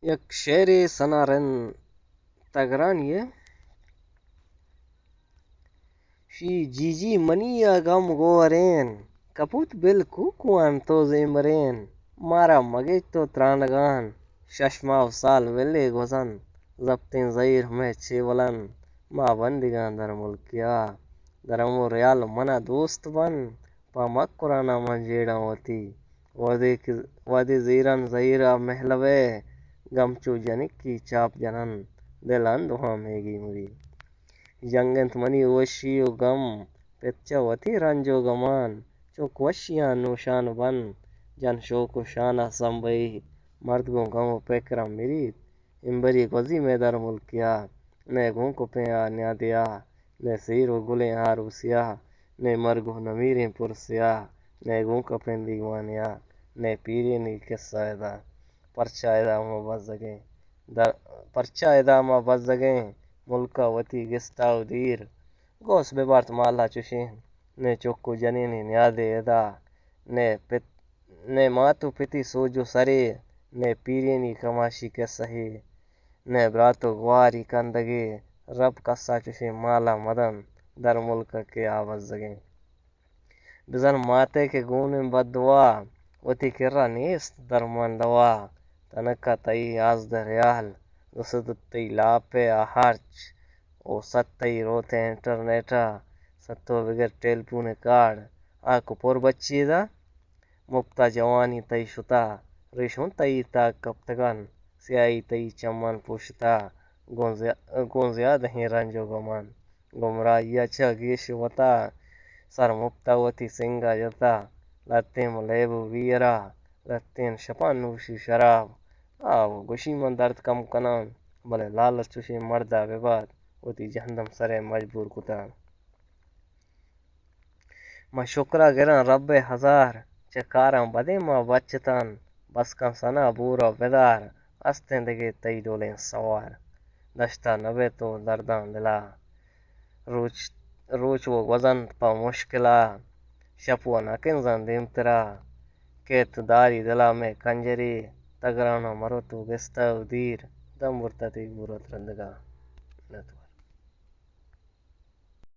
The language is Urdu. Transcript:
یک شعر سنارن تگرانیه شی جیجی منی غم گوارین کپوت بل کوکوان تو زیمرین مارا مگی تو ترانگان ششما و سال ولی گوزن زبطین زیر میں چیولن ما بندگان در ملکیا در امو ریال منا دوست بن پا مکرانا من جیڑا ہوتی وادی زیران زیرا محلوے گمچو جنک کی چاپ جنن دل اندوہا میگی مری جنگنت منی وشی و غم پچا وتی رنجو گمان چوک وشیاں نوشان بن جن شوک و شانہ سنبئی مرد گو غم و پیکرم میرید امبری گزی میں در ملکیا نے گوں کو پیا نیا دیا نے سیر و گلیں ہاروسیا نے مرگو نمیریں پرسیا نے گوں کا پین دیوانیا نے پیری نی قصہ دا پرچا ادا ما بزگیں در پرچا ادا ما بزگیں ملکا وتی گستا و دیر گوس ببارت مالا چوشین نے چوکو جنینی نیادے ادا نے ماتو پتی سوجو سرے نے پیرینی کماشی کے سہی نے براتو گواری کندگے رب کسا چوشین مالا مدن در ملکا کے آواز زگیں بزن ماتے کے گونم بدوا وتی کرا نیست درمان دوا تنکا تئی آز دریال رسد تی لاپے آہارچ او ستئی روتے انٹرنیٹا ستو بگر ٹیلپونے کارڈ آکو پور بچی دا مبتا جوانی تئی شتا ریشون تئی تا کپتگان سیائی تئی چمن پوشتا گون زیادہ ہی رنجو گمان گمراہیا چا گیش وتا سر مبتا وتی سنگا جتا لتیم لیبو ویرا لتین شپان نوشی شراب آو گوشی من درد کم کنان بلے لالچ چوشی مردا بباد وتی جہنم سرے مجبور کتان ما شکرا گران رب ہزار چکارم بدے ما بچتان بس کم سنا بورا بدار استیں دگے تئی ڈولیں سوار دشتا نبے تو دردان دلا روچ وہ وزن پا مشکلا شپوا نکن زن دیم ترا کیت داری دلا میں کنجری تگرانا مرو تو گستا و دیر دم برتا تی بورت رندگا